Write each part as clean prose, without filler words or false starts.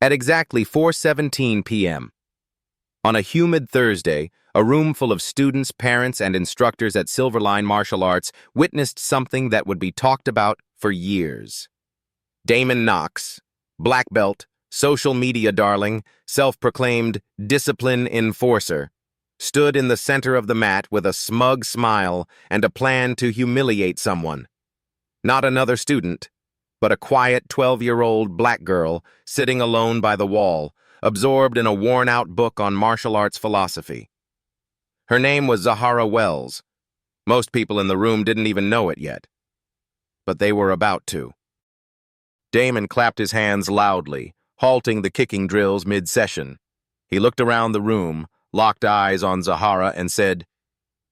at exactly 4:17 p.m. On a humid Thursday, a room full of students, parents, and instructors at Silverline Martial Arts witnessed something that would be talked about for years. Damon Knox, black belt, social media darling, self-proclaimed discipline enforcer, stood in the center of the mat with a smug smile and a plan to humiliate someone. Not another student, but a quiet 12-year-old black girl sitting alone by the wall, absorbed in a worn-out book on martial arts philosophy. Her name was Zahara Wells. Most people in the room didn't even know it yet. But they were about to. Damon clapped his hands loudly, halting the kicking drills mid-session. He looked around the room, locked eyes on Zahara, and said,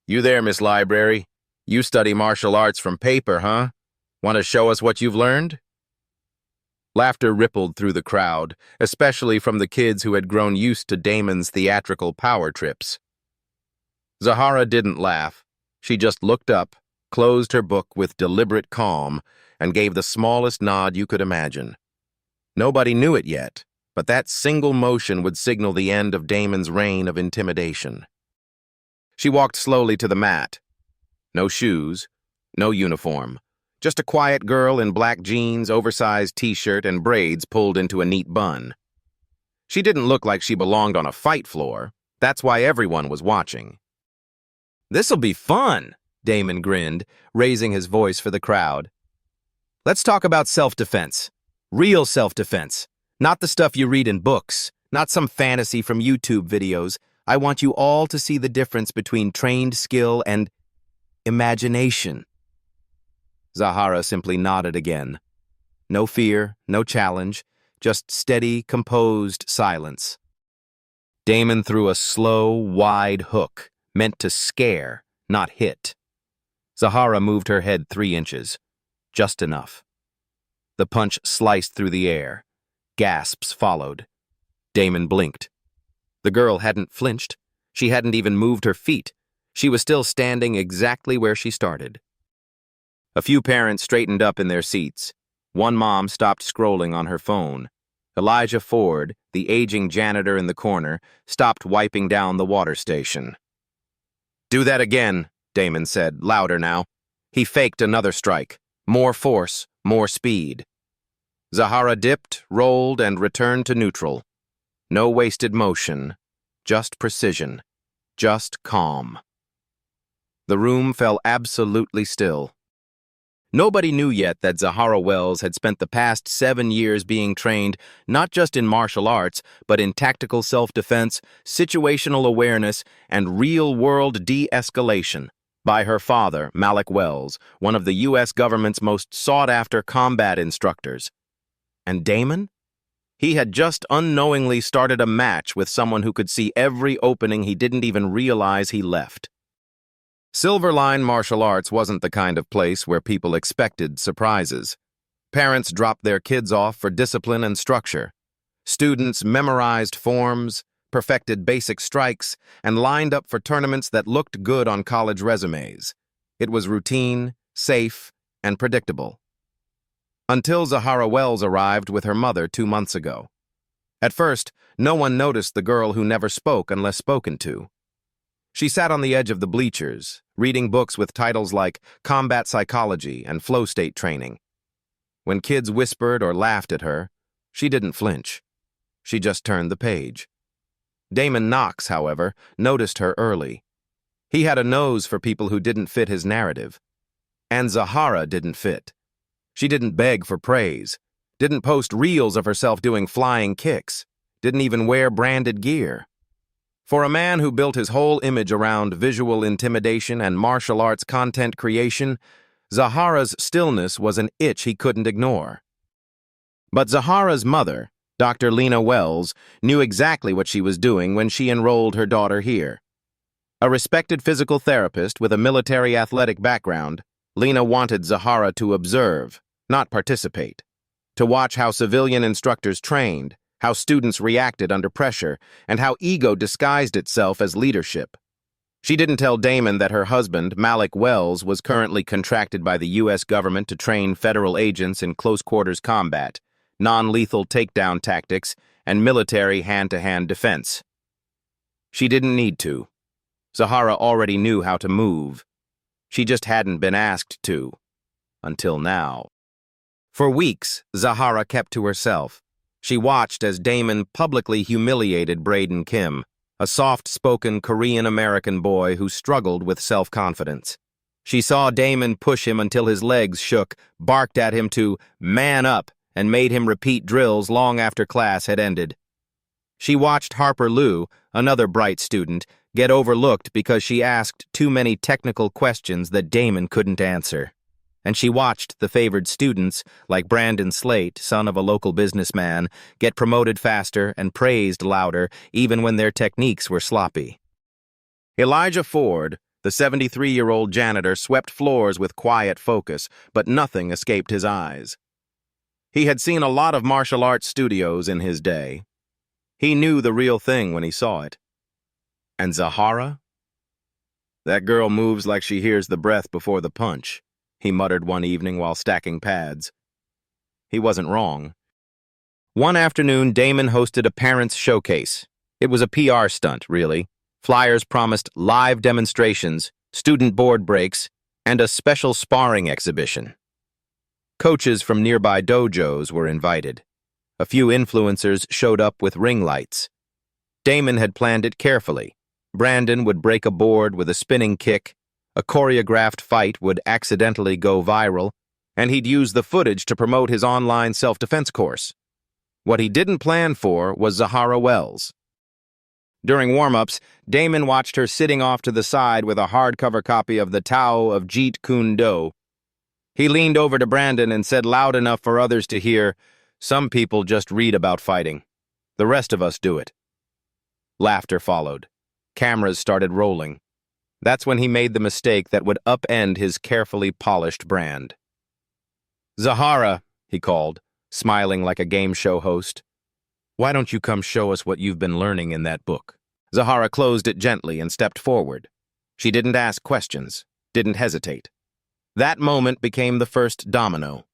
"You there, Miss Library? You study martial arts from paper, huh? Want to show us what you've learned?" Laughter rippled through the crowd, especially from the kids who had grown used to Damon's theatrical power trips. Zahara didn't laugh. She just looked up, closed her book with deliberate calm, and gave the smallest nod you could imagine. Nobody knew it yet, but that single motion would signal the end of Damon's reign of intimidation. She walked slowly to the mat. No shoes, no uniform. Just a quiet girl in black jeans, oversized t-shirt, and braids pulled into a neat bun. She didn't look like she belonged on a fight floor. That's why everyone was watching. "This'll be fun," Damon grinned, raising his voice for the crowd. "Let's talk about self-defense. Real self-defense. Not the stuff you read in books, not some fantasy from YouTube videos. I want you all to see the difference between trained skill and imagination." Zahara simply nodded again. No fear, no challenge, just steady, composed silence. Damon threw a slow, wide hook, meant to scare, not hit. Zahara moved her head 3 inches. Just enough. The punch sliced through the air. Gasps followed. Damon blinked. The girl hadn't flinched. She hadn't even moved her feet. She was still standing exactly where she started. A few parents straightened up in their seats. One mom stopped scrolling on her phone. Elijah Ford, the aging janitor in the corner, stopped wiping down the water station. "Do that again," Damon said, louder now. He faked another strike. More force, more speed. Zahara dipped, rolled, and returned to neutral. No wasted motion. Just precision. Just calm. The room fell absolutely still. Nobody knew yet that Zahara Wells had spent the past 7 years being trained not just in martial arts, but in tactical self-defense, situational awareness, and real-world de-escalation by her father, Malik Wells, one of the U.S. government's most sought-after combat instructors. And Damon? He had just unknowingly started a match with someone who could see every opening he didn't even realize he left. Silverline Martial Arts wasn't the kind of place where people expected surprises. Parents dropped their kids off for discipline and structure. Students memorized forms, perfected basic strikes, and lined up for tournaments that looked good on college resumes. It was routine, safe, and predictable. Until Zahara Wells arrived with her mother 2 months ago. At first, no one noticed the girl who never spoke unless spoken to. She sat on the edge of the bleachers, reading books with titles like Combat Psychology and Flow State Training. When kids whispered or laughed at her, she didn't flinch. She just turned the page. Damon Knox, however, noticed her early. He had a nose for people who didn't fit his narrative. And Zahara didn't fit. She didn't beg for praise, didn't post reels of herself doing flying kicks, didn't even wear branded gear. For a man who built his whole image around visual intimidation and martial arts content creation, Zahara's stillness was an itch he couldn't ignore. But Zahara's mother, Dr. Lena Wells, knew exactly what she was doing when she enrolled her daughter here. A respected physical therapist with a military athletic background, Lena wanted Zahara to observe, not participate, to watch how civilian instructors trained, how students reacted under pressure, and how ego disguised itself as leadership. She didn't tell Damon that her husband, Malik Wells, was currently contracted by the U.S. government to train federal agents in close-quarters combat, non-lethal takedown tactics, and military hand-to-hand defense. She didn't need to. Zahara already knew how to move. She just hadn't been asked to. Until now. For weeks, Zahara kept to herself. She watched as Damon publicly humiliated Braden Kim, a soft-spoken Korean-American boy who struggled with self-confidence. She saw Damon push him until his legs shook, barked at him to man up, and made him repeat drills long after class had ended. She watched Harper Liu, another bright student, get overlooked because she asked too many technical questions that Damon couldn't answer. And she watched the favored students, like Brandon Slate, son of a local businessman, get promoted faster and praised louder even when their techniques were sloppy. Elijah Ford, the 73-year-old janitor, swept floors with quiet focus, but nothing escaped his eyes. He had seen a lot of martial arts studios in his day. He knew the real thing when he saw it. And Zahara? That girl moves like she hears the breath before the punch, he muttered one evening while stacking pads. He wasn't wrong. One afternoon, Damon hosted a parents' showcase. It was a PR stunt, really. Flyers promised live demonstrations, student board breaks, and a special sparring exhibition. Coaches from nearby dojos were invited. A few influencers showed up with ring lights. Damon had planned it carefully. Brandon would break a board with a spinning kick, a choreographed fight would accidentally go viral, and he'd use the footage to promote his online self-defense course. What he didn't plan for was Zahara Wells. During warm-ups, Damon watched her sitting off to the side with a hardcover copy of the Tao of Jeet Kune Do. He leaned over to Brandon and said loud enough for others to hear, "Some people just read about fighting. The rest of us do it." Laughter followed. Cameras started rolling. That's when he made the mistake that would upend his carefully polished brand. "Zahara," he called, smiling like a game show host. "Why don't you come show us what you've been learning in that book?" Zahara closed it gently and stepped forward. She didn't ask questions, didn't hesitate. That moment became the first domino.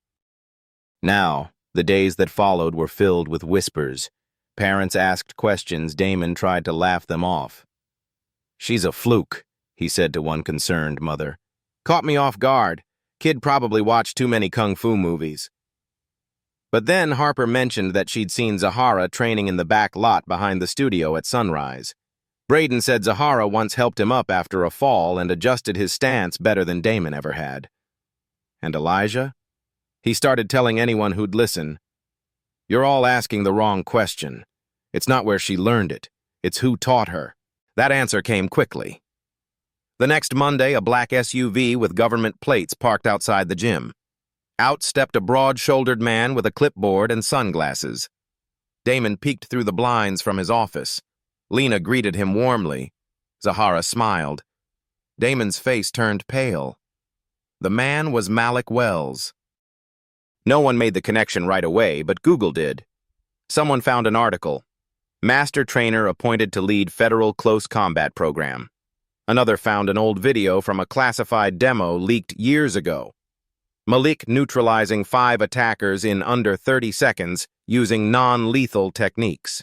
Now, the days that followed were filled with whispers. Parents asked questions. Damon tried to laugh them off. "She's a fluke," he said to one concerned mother. "Caught me off guard. Kid probably watched too many kung fu movies." But then Harper mentioned that she'd seen Zahara training in the back lot behind the studio at sunrise. Braden said Zahara once helped him up after a fall and adjusted his stance better than Damon ever had. And Elijah? He started telling anyone who'd listen, "You're all asking the wrong question. It's not where she learned it. It's who taught her." That answer came quickly. The next Monday, a black SUV with government plates parked outside the gym. Out stepped a broad-shouldered man with a clipboard and sunglasses. Damon peeked through the blinds from his office. Lena greeted him warmly. Zahara smiled. Damon's face turned pale. The man was Malik Wells. No one made the connection right away, but Google did. Someone found an article. Master trainer appointed to lead federal close combat program. Another found an old video from a classified demo leaked years ago. Malik neutralizing 5 attackers in under 30 seconds using non-lethal techniques.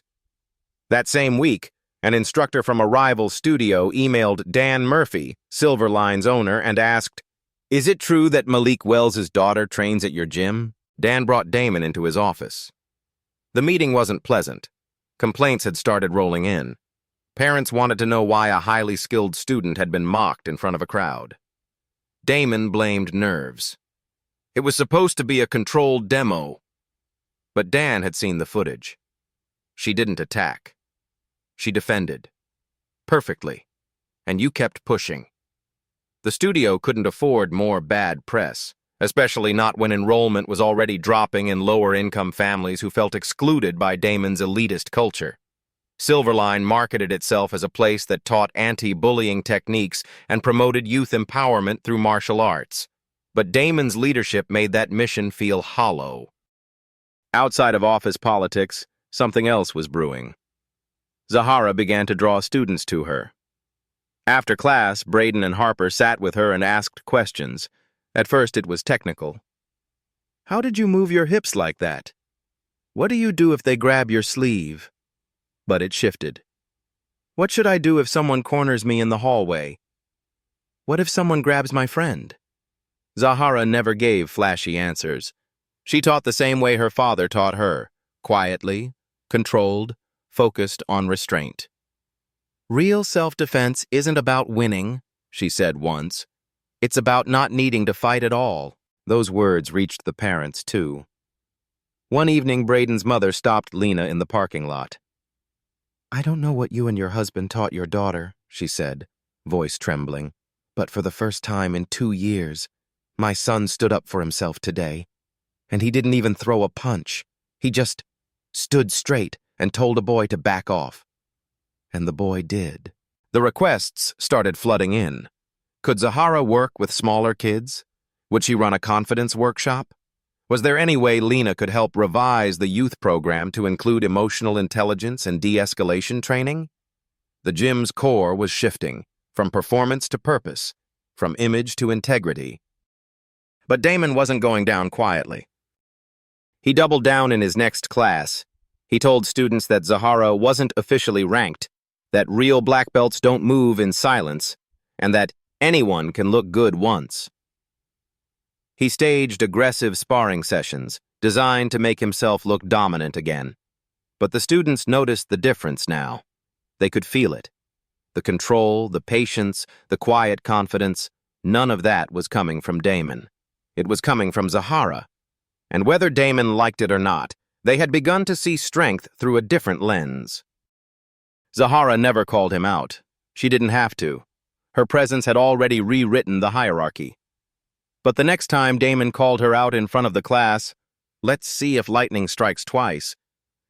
That same week, an instructor from a rival studio emailed Dan Murphy, Silverline's owner, and asked, "Is it true that Malik Wells' daughter trains at your gym?" Dan brought Damon into his office. The meeting wasn't pleasant. Complaints had started rolling in. Parents wanted to know why a highly skilled student had been mocked in front of a crowd. Damon blamed nerves. It was supposed to be a controlled demo. But Dan had seen the footage. She didn't attack. She defended. Perfectly. And you kept pushing. The studio couldn't afford more bad press, especially not when enrollment was already dropping in lower-income families who felt excluded by Damon's elitist culture. Silverline marketed itself as a place that taught anti-bullying techniques and promoted youth empowerment through martial arts. But Damon's leadership made that mission feel hollow. Outside of office politics, something else was brewing. Zahara began to draw students to her. After class, Braden and Harper sat with her and asked questions. At first, it was technical. "How did you move your hips like that?" What do you do if they grab your sleeve? But it shifted. What should I do if someone corners me in the hallway? What if someone grabs my friend? Zahara never gave flashy answers. She taught the same way her father taught her, quietly, controlled, focused on restraint. Real self-defense isn't about winning, she said once. It's about not needing to fight at all. Those words reached the parents, too. One evening, Braden's mother stopped Lena in the parking lot. I don't know what you and your husband taught your daughter, she said, voice trembling, but for the first time in 2 years, my son stood up for himself today. And he didn't even throw a punch. He just stood straight and told a boy to back off. And the boy did. The requests started flooding in. Could Zahara work with smaller kids? Would she run a confidence workshop? Was there any way Lena could help revise the youth program to include emotional intelligence and de-escalation training? The gym's core was shifting, from performance to purpose, from image to integrity. But Damon wasn't going down quietly. He doubled down in his next class. He told students that Zahara wasn't officially ranked, that real black belts don't move in silence, and that anyone can look good once. He staged aggressive sparring sessions, designed to make himself look dominant again. But the students noticed the difference now. They could feel it. The control, the patience, the quiet confidence, none of that was coming from Damon. It was coming from Zahara. And whether Damon liked it or not, they had begun to see strength through a different lens. Zahara never called him out. She didn't have to. Her presence had already rewritten the hierarchy. But the next time Damon called her out in front of the class, let's see if lightning strikes twice,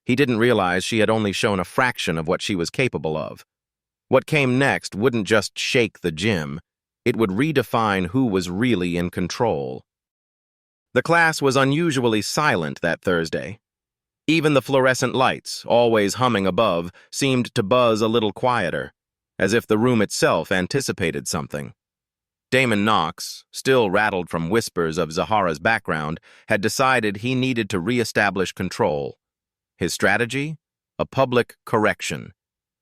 he didn't realize she had only shown a fraction of what she was capable of. What came next wouldn't just shake the gym, it would redefine who was really in control. The class was unusually silent that Thursday. Even the fluorescent lights, always humming above, seemed to buzz a little quieter, as if the room itself anticipated something. Damon Knox, still rattled from whispers of Zahara's background, had decided he needed to re-establish control. His strategy? A public correction.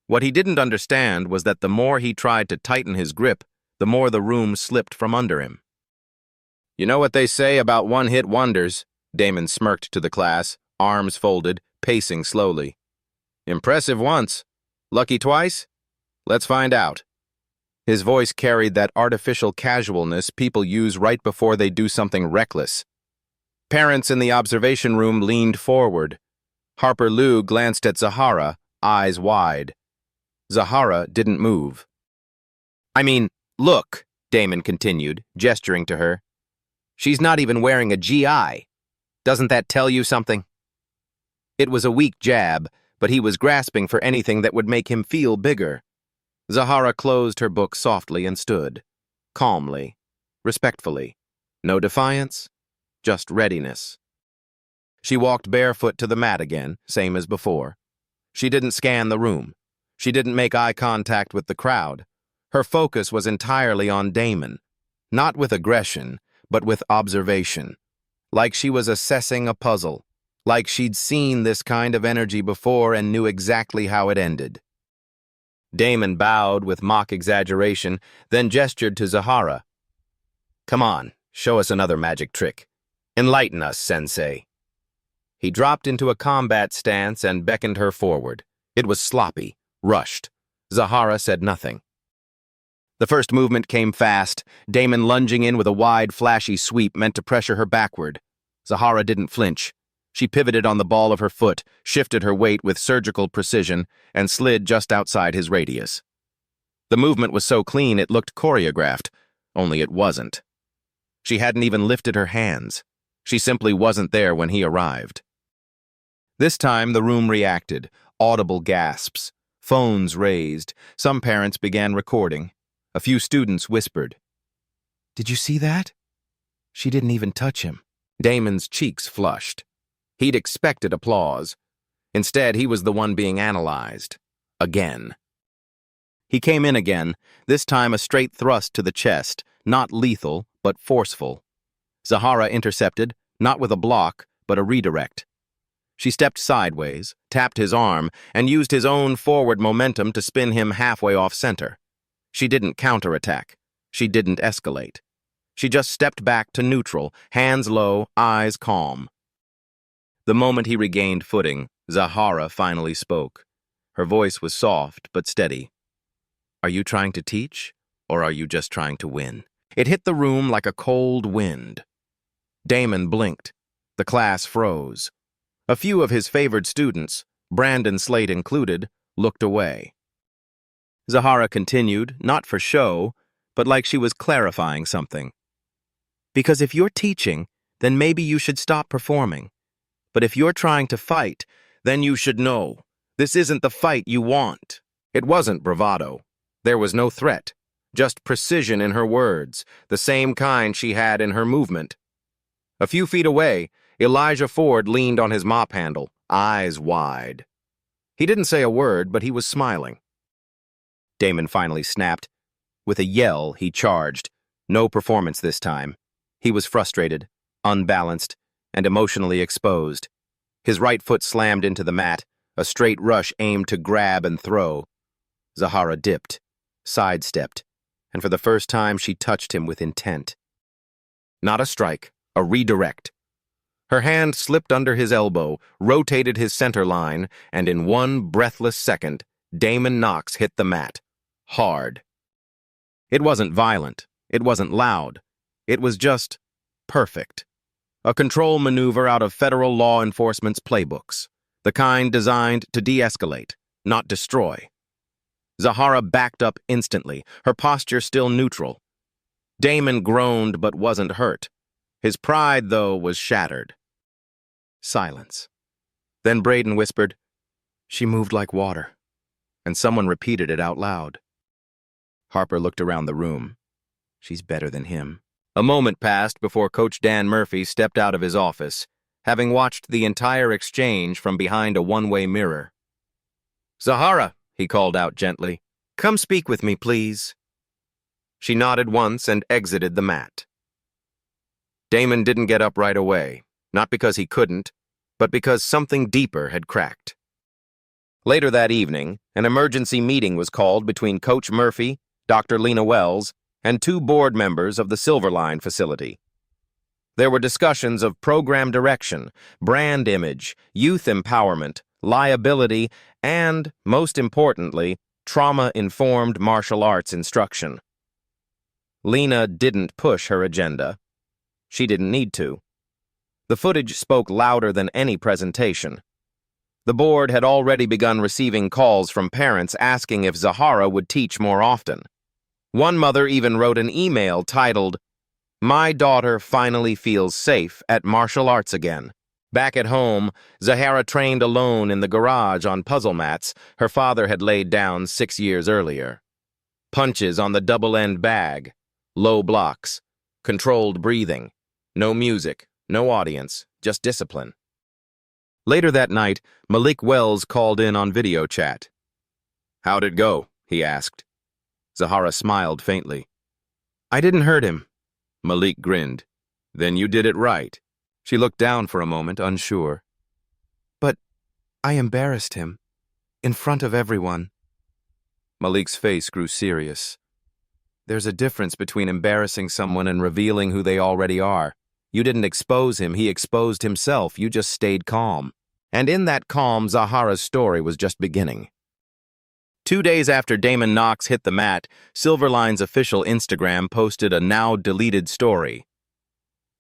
What he didn't understand was that the more he tried to tighten his grip, the more the room slipped from under him. You know what they say about one-hit wonders? Damon smirked to the class, arms folded, pacing slowly. Impressive once. Lucky twice? Let's find out. His voice carried that artificial casualness people use right before they do something reckless. Parents in the observation room leaned forward. Harper Lou glanced at Zahara, eyes wide. Zahara didn't move. I mean, look, Damon continued, gesturing to her. She's not even wearing a GI. Doesn't that tell you something? It was a weak jab, but he was grasping for anything that would make him feel bigger. Zahara closed her book softly and stood, calmly, respectfully. No defiance, just readiness. She walked barefoot to the mat again, same as before. She didn't scan the room. She didn't make eye contact with the crowd. Her focus was entirely on Damon, not with aggression, but with observation. Like she was assessing a puzzle, like she'd seen this kind of energy before and knew exactly how it ended. Damon bowed with mock exaggeration, then gestured to Zahara. Come on, show us another magic trick. Enlighten us, Sensei. He dropped into a combat stance and beckoned her forward. It was sloppy, rushed. Zahara said nothing. The first movement came fast, Damon lunging in with a wide, flashy sweep meant to pressure her backward. Zahara didn't flinch. She pivoted on the ball of her foot, shifted her weight with surgical precision, and slid just outside his radius. The movement was so clean it looked choreographed, only it wasn't. She hadn't even lifted her hands. She simply wasn't there when he arrived. This time the room reacted, audible gasps, phones raised, some parents began recording. A few students whispered. Did you see that? She didn't even touch him. Damon's cheeks flushed. He'd expected applause. Instead, he was the one being analyzed. Again. He came in again, this time a straight thrust to the chest, not lethal, but forceful. Zahara intercepted, not with a block, but a redirect. She stepped sideways, tapped his arm, and used his own forward momentum to spin him halfway off center. She didn't counterattack. She didn't escalate. She just stepped back to neutral, hands low, eyes calm. The moment he regained footing, Zahara finally spoke. Her voice was soft but steady. "Are you trying to teach, or are you just trying to win?" It hit the room like a cold wind. Damon blinked. The class froze. A few of his favored students, Brandon Slate included, looked away. Zahara continued, not for show, but like she was clarifying something. "Because if you're teaching, then maybe you should stop performing. But if you're trying to fight, then you should know. This isn't the fight you want." It wasn't bravado. There was no threat, just precision in her words, the same kind she had in her movement. A few feet away, Elijah Ford leaned on his mop handle, eyes wide. He didn't say a word, but he was smiling. Damon finally snapped. With a yell, he charged. No performance this time. He was frustrated, unbalanced, and emotionally exposed. His right foot slammed into the mat, a straight rush aimed to grab and throw. Zahara dipped, sidestepped, and for the first time she touched him with intent. Not a strike, a redirect. Her hand slipped under his elbow, rotated his center line, and in one breathless second, Damon Knox hit the mat. Hard. It wasn't violent. It wasn't loud. It was just perfect. A control maneuver out of federal law enforcement's playbooks, the kind designed to de-escalate, not destroy. Zahara backed up instantly, her posture still neutral. Damon groaned but wasn't hurt. His pride, though, was shattered. Silence. Then Braden whispered, "She moved like water," and someone repeated it out loud. Harper looked around the room. She's better than him. A moment passed before Coach Dan Murphy stepped out of his office, having watched the entire exchange from behind a one-way mirror. "Zahara," he called out gently, "come speak with me, please." She nodded once and exited the mat. Damon didn't get up right away, not because he couldn't, but because something deeper had cracked. Later that evening, an emergency meeting was called between Coach Murphy, Dr. Lena Wells, and 2 board members of the Silverline facility. There were discussions of program direction, brand image, youth empowerment, liability, and, most importantly, trauma-informed martial arts instruction. Lena didn't push her agenda. She didn't need to. The footage spoke louder than any presentation. The board had already begun receiving calls from parents asking if Zahara would teach more often. One mother even wrote an email titled, "My daughter finally feels safe at martial arts again." Back at home, Zahara trained alone in the garage on puzzle mats her father had laid down 6 years earlier. Punches on the double-end bag, low blocks, controlled breathing, no music, no audience, just discipline. Later that night, Malik Wells called in on video chat. "How'd it go?" he asked. Zahara smiled faintly. "I didn't hurt him." Malik grinned. "Then you did it right." She looked down for a moment, unsure. "But I embarrassed him. In front of everyone." Malik's face grew serious. "There's a difference between embarrassing someone and revealing who they already are. You didn't expose him, he exposed himself. You just stayed calm." And in that calm, Zahara's story was just beginning. 2 days after Damon Knox hit the mat, Silverline's official Instagram posted a now-deleted story.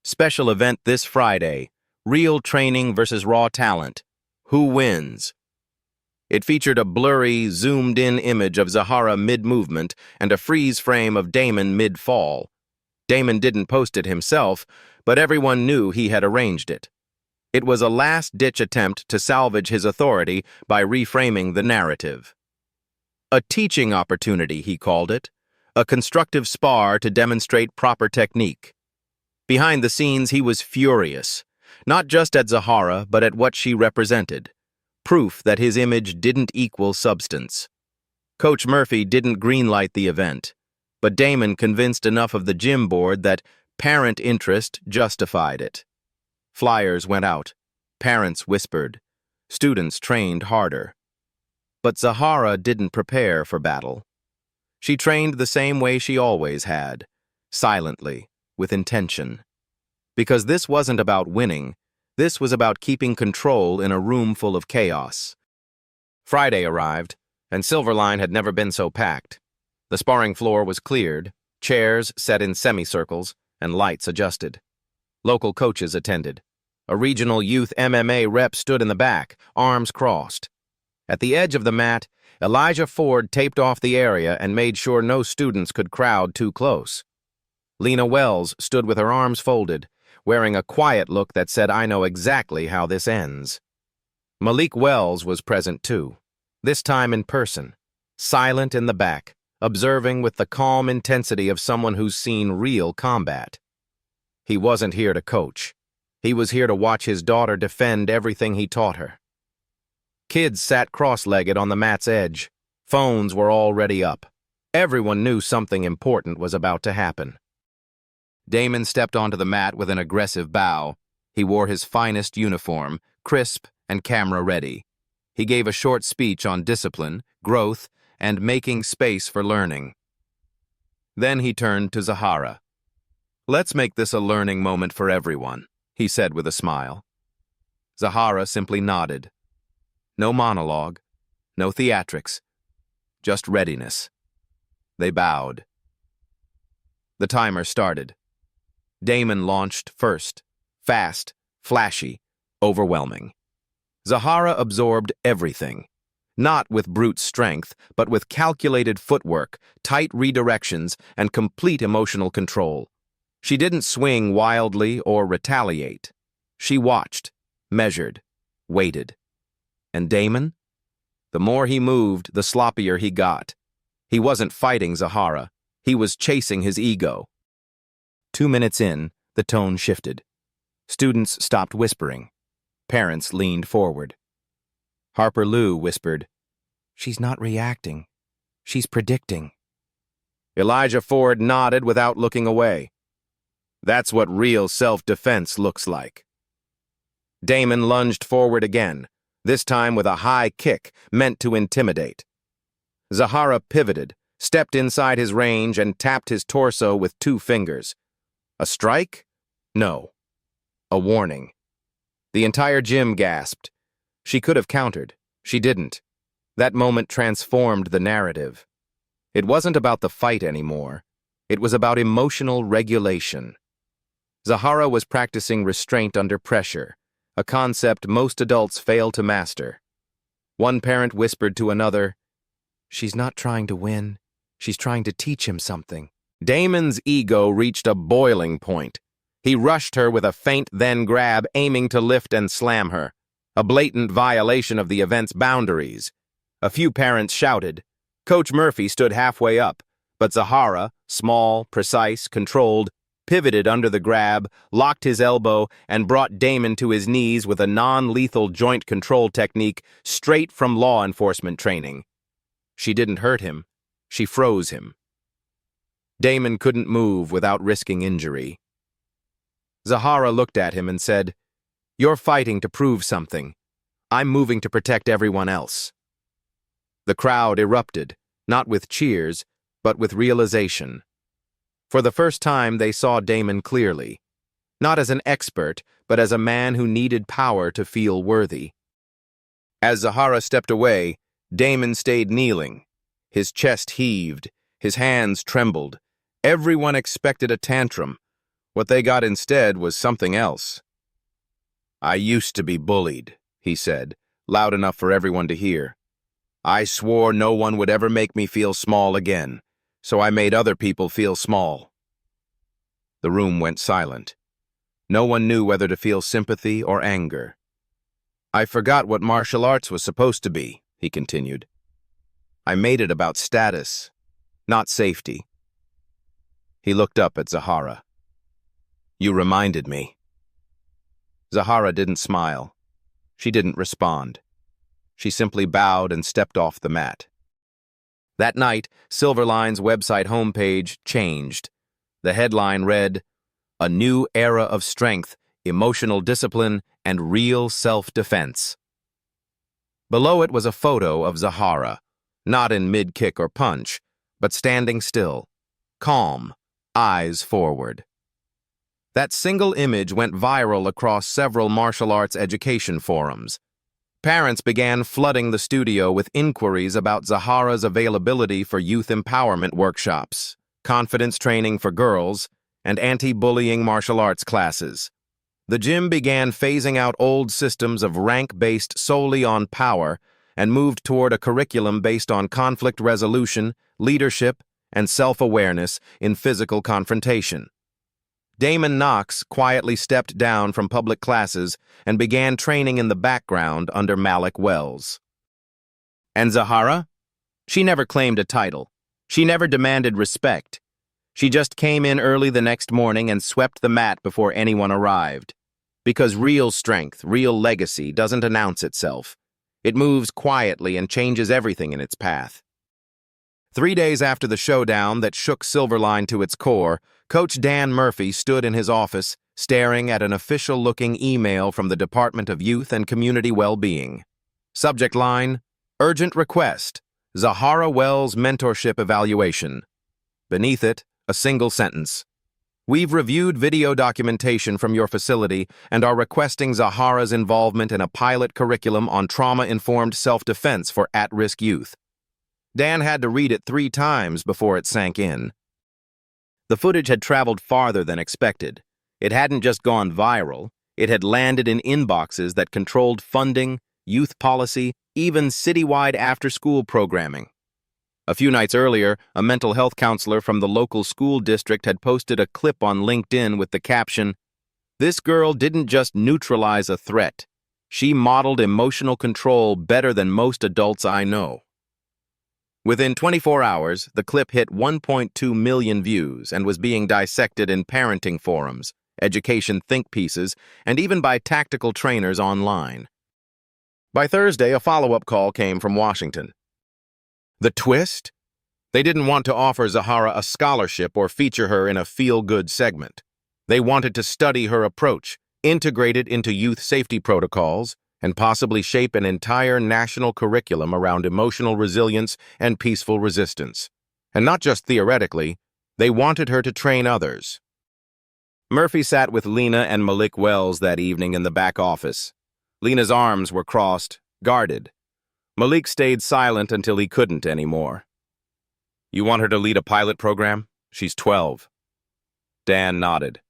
Special event this Friday, real training versus raw talent. Who wins? It featured a blurry, zoomed-in image of Zahara mid-movement and a freeze frame of Damon mid-fall. Damon didn't post it himself, but everyone knew he had arranged it. It was a last-ditch attempt to salvage his authority by reframing the narrative. A teaching opportunity, he called it, a constructive spar to demonstrate proper technique. Behind the scenes, he was furious, not just at Zahara, but at what she represented. Proof that his image didn't equal substance. Coach Murphy didn't greenlight the event, but Damon convinced enough of the gym board that parent interest justified it. Flyers went out. Parents whispered. Students trained harder. But Zahara didn't prepare for battle. She trained the same way she always had, silently, with intention. Because this wasn't about winning, this was about keeping control in a room full of chaos. Friday arrived, and Silverline had never been so packed. The sparring floor was cleared, chairs set in semicircles, and lights adjusted. Local coaches attended. A regional youth MMA rep stood in the back, arms crossed. At the edge of the mat, Elijah Ford taped off the area and made sure no students could crowd too close. Lena Wells stood with her arms folded, wearing a quiet look that said, "I know exactly how this ends." Malik Wells was present too, this time in person, silent in the back, observing with the calm intensity of someone who's seen real combat. He wasn't here to coach. He was here to watch his daughter defend everything he taught her. Kids sat cross-legged on the mat's edge. Phones were already up. Everyone knew something important was about to happen. Damon stepped onto the mat with an aggressive bow. He wore his finest uniform, crisp and camera-ready. He gave a short speech on discipline, growth, and making space for learning. Then he turned to Zahara. "Let's make this a learning moment for everyone," he said with a smile. Zahara simply nodded. No monologue, no theatrics, just readiness. They bowed. The timer started. Damon launched first, fast, flashy, overwhelming. Zahara absorbed everything, not with brute strength, but with calculated footwork, tight redirections, and complete emotional control. She didn't swing wildly or retaliate. She watched, measured, waited. And Damon? The more he moved, the sloppier he got. He wasn't fighting Zahara. He was chasing his ego. 2 minutes in, the tone shifted. Students stopped whispering. Parents leaned forward. Harper Lou whispered, "She's not reacting. She's predicting." Elijah Ford nodded without looking away. "That's what real self-defense looks like." Damon lunged forward again, this time with a high kick meant to intimidate. Zahara pivoted, stepped inside his range, and tapped his torso with 2 fingers. A strike? No. A warning. The entire gym gasped. She could have countered. She didn't. That moment transformed the narrative. It wasn't about the fight anymore. It was about emotional regulation. Zahara was practicing restraint under pressure, a concept most adults fail to master. One parent whispered to another, "She's not trying to win. She's trying to teach him something." Damon's ego reached a boiling point. He rushed her with a feint then grab, aiming to lift and slam her, a blatant violation of the event's boundaries. A few parents shouted. Coach Murphy stood halfway up, but Zahara, small, precise, controlled, pivoted under the grab, locked his elbow, and brought Damon to his knees with a non-lethal joint control technique straight from law enforcement training. She didn't hurt him. She froze him. Damon couldn't move without risking injury. Zahara looked at him and said, "You're fighting to prove something. I'm moving to protect everyone else." The crowd erupted, not with cheers, but with realization. For the first time, they saw Damon clearly, not as an expert, but as a man who needed power to feel worthy. As Zahara stepped away, Damon stayed kneeling. His chest heaved, his hands trembled. Everyone expected a tantrum. What they got instead was something else. "I used to be bullied," he said, loud enough for everyone to hear. "I swore no one would ever make me feel small again, so I made other people feel small." The room went silent. No one knew whether to feel sympathy or anger. "I forgot what martial arts was supposed to be," he continued. "I made it about status, not safety." He looked up at Zahara. "You reminded me." Zahara didn't smile. She didn't respond. She simply bowed and stepped off the mat. That night, Silverline's website homepage changed. The headline read, "A new era of strength, emotional discipline, and real self-defense." Below it was a photo of Zahara, not in mid-kick or punch, but standing still, calm, eyes forward. That single image went viral across several martial arts education forums. Parents began flooding the studio with inquiries about Zahara's availability for youth empowerment workshops, confidence training for girls, and anti-bullying martial arts classes. The gym began phasing out old systems of rank based solely on power and moved toward a curriculum based on conflict resolution, leadership, and self-awareness in physical confrontation. Damon Knox quietly stepped down from public classes and began training in the background under Zahara Wells. And Zahara? She never claimed a title. She never demanded respect. She just came in early the next morning and swept the mat before anyone arrived. Because real strength, real legacy, doesn't announce itself. It moves quietly and changes everything in its path. 3 days after the showdown that shook Silverline to its core, Coach Dan Murphy stood in his office, staring at an official-looking email from the Department of Youth and Community Well-Being. Subject line, Urgent Request, Zahara Wells Mentorship Evaluation. Beneath it, a single sentence. We've reviewed video documentation from your facility and are requesting Zahara's involvement in a pilot curriculum on trauma-informed self-defense for at-risk youth. Dan had to read it 3 times before it sank in. The footage had traveled farther than expected. It hadn't just gone viral, it had landed in inboxes that controlled funding, youth policy, even citywide after-school programming. A few nights earlier, a mental health counselor from the local school district had posted a clip on LinkedIn with the caption, "This girl didn't just neutralize a threat. She modeled emotional control better than most adults I know." Within 24 hours, the clip hit 1.2 million views and was being dissected in parenting forums, education think pieces, and even by tactical trainers online. By Thursday, a follow-up call came from Washington. The twist? They didn't want to offer Zahara a scholarship or feature her in a feel-good segment. They wanted to study her approach, integrate it into youth safety protocols, and possibly shape an entire national curriculum around emotional resilience and peaceful resistance. And not just theoretically, they wanted her to train others. Murphy sat with Lena and Malik Wells that evening in the back office. Lena's arms were crossed, guarded. Malik stayed silent until he couldn't anymore. "You want her to lead a pilot program? She's 12. Dan nodded.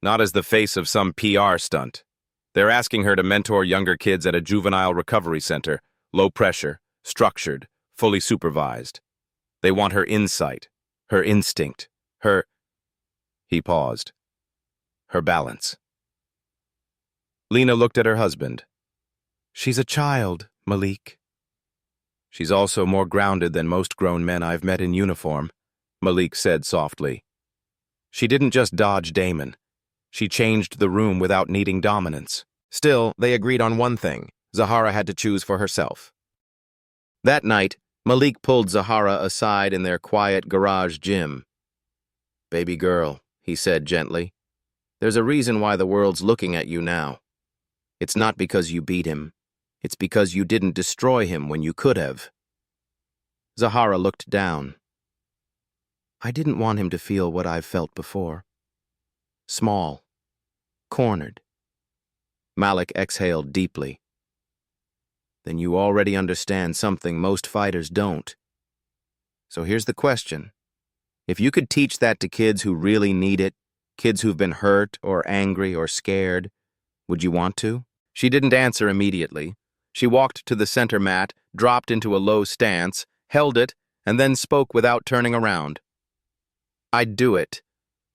"Not as the face of some PR stunt. They're asking her to mentor younger kids at a juvenile recovery center, low pressure, structured, fully supervised. They want her insight, her instinct, her—" He paused. "Her balance." Lena looked at her husband. "She's a child, Malik." "She's also more grounded than most grown men I've met in uniform," Malik said softly. "She didn't just dodge Damon. She changed the room without needing dominance." Still, they agreed on one thing. Zahara had to choose for herself. That night, Malik pulled Zahara aside in their quiet garage gym. "Baby girl," he said gently, "there's a reason why the world's looking at you now. It's not because you beat him. It's because you didn't destroy him when you could have." Zahara looked down. "I didn't want him to feel what I've felt before. Small. Cornered." Malik exhaled deeply. "Then you already understand something most fighters don't. So here's the question. If you could teach that to kids who really need it, kids who've been hurt or angry or scared, would you want to?" She didn't answer immediately. She walked to the center mat, dropped into a low stance, held it, and then spoke without turning around. "I'd do it,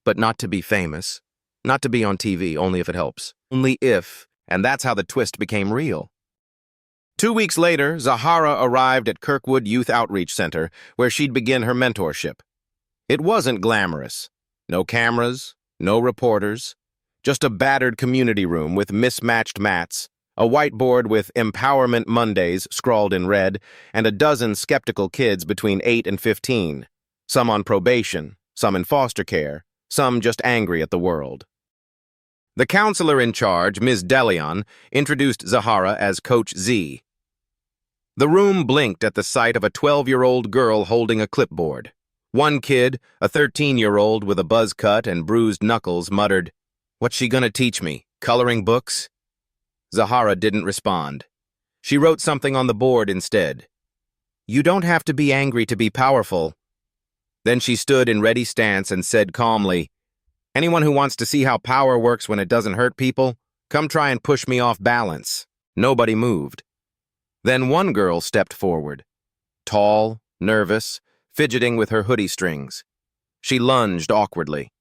but not to be famous. Not to be on TV, only if it helps. Only if, and that's how the twist became real." 2 weeks later, Zahara arrived at Kirkwood Youth Outreach Center, where she'd begin her mentorship. It wasn't glamorous. No cameras, no reporters, just a battered community room with mismatched mats, a whiteboard with Empowerment Mondays scrawled in red, and a dozen skeptical kids between 8 and 15, some on probation, some in foster care, some just angry at the world. The counselor in charge, Ms. DeLeon, introduced Zahara as Coach Z. The room blinked at the sight of a 12-year-old girl holding a clipboard. One kid, a 13-year-old with a buzz cut and bruised knuckles, muttered, "What's she gonna teach me? Coloring books?" Zahara didn't respond. She wrote something on the board instead. "You don't have to be angry to be powerful." Then she stood in ready stance and said calmly, "Anyone who wants to see how power works when it doesn't hurt people, come try and push me off balance." Nobody moved. Then one girl stepped forward, tall, nervous, fidgeting with her hoodie strings. She lunged awkwardly.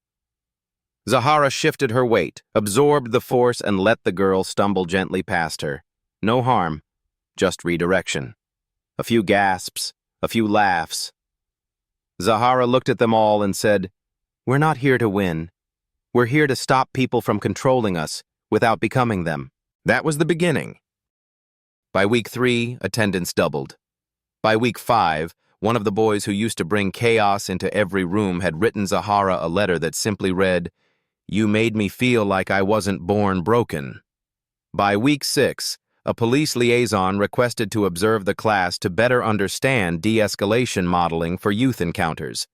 Zahara shifted her weight, absorbed the force, and let the girl stumble gently past her. No harm, just redirection. A few gasps, a few laughs. Zahara looked at them all and said, "We're not here to win. We're here to stop people from controlling us without becoming them." That was the beginning. By week 3, attendance doubled. By week 5, one of the boys who used to bring chaos into every room had written Zahara a letter that simply read, "You made me feel like I wasn't born broken." By week 6, a police liaison requested to observe the class to better understand de-escalation modeling for youth encounters.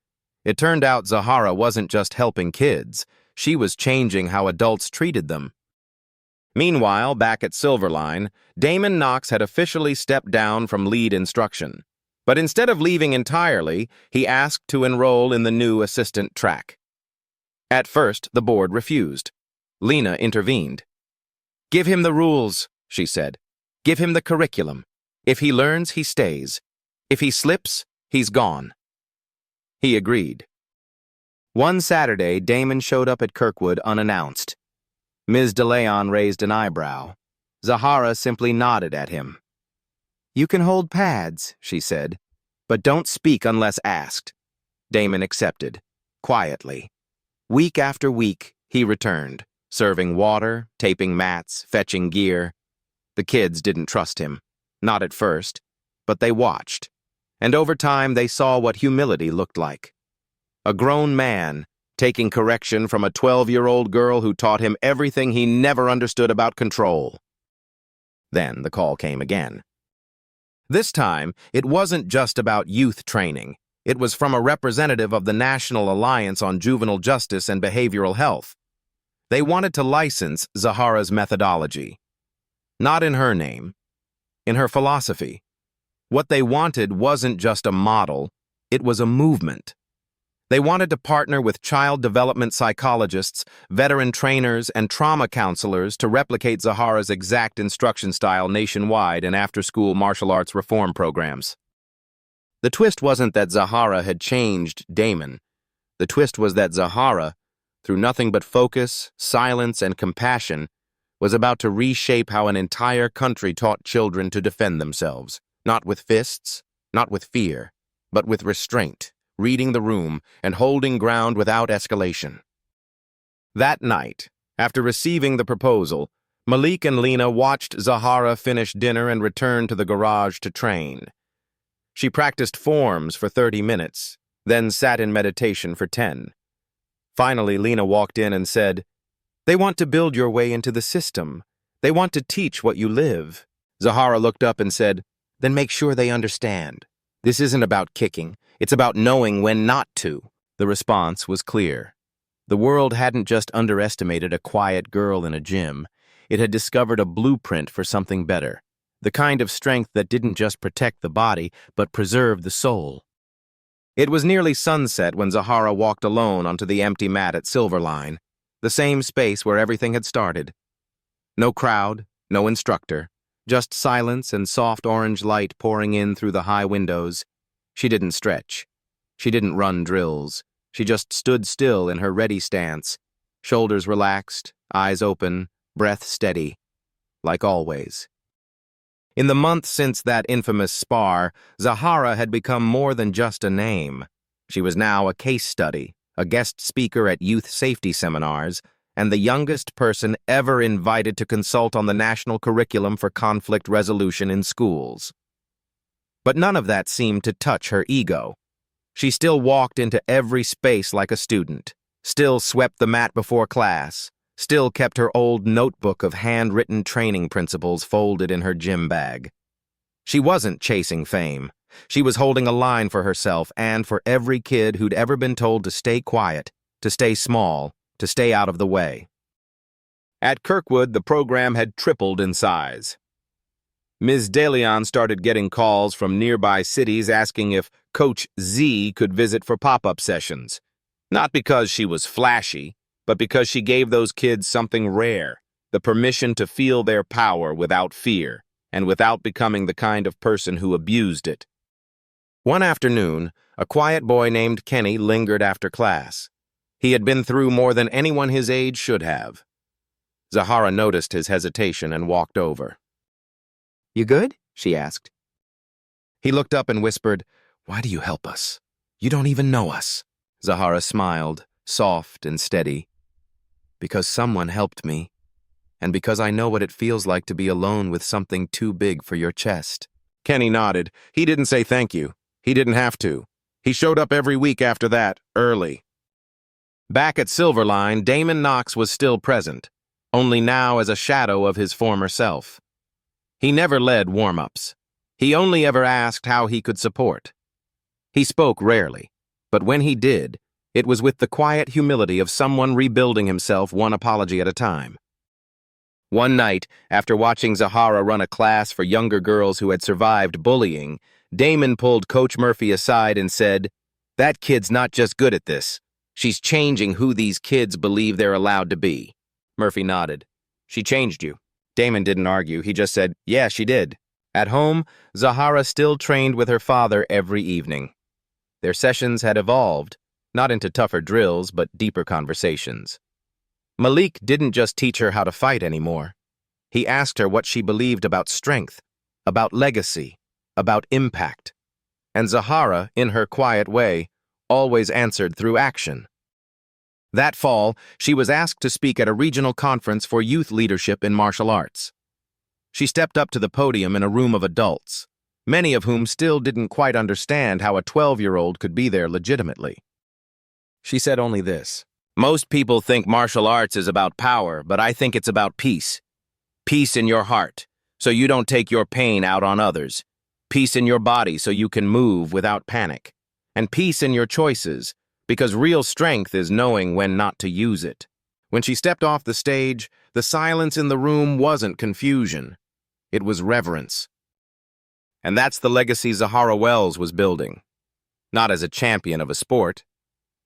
It turned out Zahara wasn't just helping kids, she was changing how adults treated them. Meanwhile, back at Silverline, Damon Knox had officially stepped down from lead instruction. But instead of leaving entirely, he asked to enroll in the new assistant track. At first, the board refused. Lena intervened. "Give him the rules," she said. "Give him the curriculum. If he learns, he stays. If he slips, he's gone." He agreed. One Saturday, Damon showed up at Kirkwood unannounced. Ms. DeLeon raised an eyebrow. Zahara simply nodded at him. "You can hold pads," she said, "but don't speak unless asked." Damon accepted, quietly. Week after week, he returned, serving water, taping mats, fetching gear. The kids didn't trust him, not at first, but they watched. And over time, they saw what humility looked like. A grown man taking correction from a 12-year-old girl who taught him everything he never understood about control. Then the call came again. This time, it wasn't just about youth training. It was from a representative of the National Alliance on Juvenile Justice and Behavioral Health. They wanted to license Zahara's methodology. Not in her name, in her philosophy. What they wanted wasn't just a model, it was a movement. They wanted to partner with child development psychologists, veteran trainers, and trauma counselors to replicate Zahara's exact instruction style nationwide in after-school martial arts reform programs. The twist wasn't that Zahara had changed Damon. The twist was that Zahara, through nothing but focus, silence, and compassion, was about to reshape how an entire country taught children to defend themselves, not with fists, not with fear, but with restraint, reading the room, and holding ground without escalation. That night, after receiving the proposal, Malik and Lena watched Zahara finish dinner and return to the garage to train. She practiced forms for 30 minutes, then sat in meditation for 10. Finally, Lena walked in and said, "They want to build your way into the system. They want to teach what you live." Zahara looked up and said, "Then make sure they understand. This isn't about kicking. It's about knowing when not to." The response was clear. The world hadn't just underestimated a quiet girl in a gym. It had discovered a blueprint for something better. The kind of strength that didn't just protect the body, but preserved the soul. It was nearly sunset when Zahara walked alone onto the empty mat at Silverline, the same space where everything had started. No crowd, no instructor, just silence and soft orange light pouring in through the high windows. She didn't stretch. She didn't run drills. She just stood still in her ready stance, shoulders relaxed, eyes open, breath steady, like always. In the month since that infamous spar, Zahara had become more than just a name. She was now a case study, a guest speaker at youth safety seminars, and the youngest person ever invited to consult on the national curriculum for conflict resolution in schools. But none of that seemed to touch her ego. She still walked into every space like a student, still swept the mat before class, still kept her old notebook of handwritten training principles folded in her gym bag. She wasn't chasing fame. She was holding a line for herself and for every kid who'd ever been told to stay quiet, to stay small, to stay out of the way. At Kirkwood, the program had tripled in size. Ms. DeLeon started getting calls from nearby cities asking if Coach Z could visit for pop-up sessions. Not because she was flashy, but because she gave those kids something rare, the permission to feel their power without fear, and without becoming the kind of person who abused it. One afternoon, a quiet boy named Kenny lingered after class. He had been through more than anyone his age should have. Zahara noticed his hesitation and walked over. "You good?" she asked. He looked up and whispered, "Why do you help us? You don't even know us." Zahara smiled, soft and steady. "Because someone helped me, and because I know what it feels like to be alone with something too big for your chest." Kenny nodded. He didn't say thank you. He didn't have to. He showed up every week after that, early. Back at Silverline, Damon Knox was still present, only now as a shadow of his former self. He never led warm-ups. He only ever asked how he could support. He spoke rarely, but when he did, it was with the quiet humility of someone rebuilding himself one apology at a time. One night, after watching Zahara run a class for younger girls who had survived bullying, Damon pulled Coach Murphy aside and said, "That kid's not just good at this. She's changing who these kids believe they're allowed to be." Murphy nodded. "She changed you." Damon didn't argue. He just said, "Yeah, she did." At home, Zahara still trained with her father every evening. Their sessions had evolved, not into tougher drills, but deeper conversations. Malik didn't just teach her how to fight anymore. He asked her what she believed about strength, about legacy, about impact. And Zahara, in her quiet way, always answered through action. That fall, she was asked to speak at a regional conference for youth leadership in martial arts. She stepped up to the podium in a room of adults, many of whom still didn't quite understand how a 12-year-old could be there legitimately. She said only this: "Most people think martial arts is about power, but I think it's about peace. Peace in your heart, so you don't take your pain out on others. Peace in your body so you can move without panic. And peace in your choices, because real strength is knowing when not to use it." When she stepped off the stage, the silence in the room wasn't confusion. It was reverence. And that's the legacy Zahara Wells was building. Not as a champion of a sport,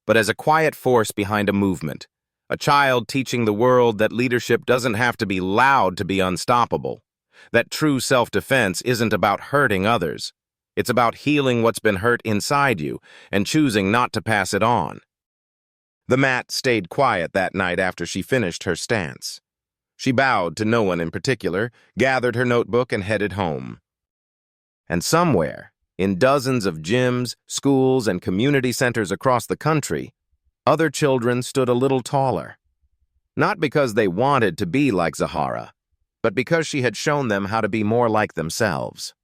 but as a quiet force behind a movement. A child teaching the world that leadership doesn't have to be loud to be unstoppable. That true self-defense isn't about hurting others. It's about healing what's been hurt inside you and choosing not to pass it on. The mat stayed quiet that night after she finished her stance. She bowed to no one in particular, gathered her notebook, and headed home. And somewhere, in dozens of gyms, schools, and community centers across the country, other children stood a little taller. Not because they wanted to be like Zahara, but because she had shown them how to be more like themselves.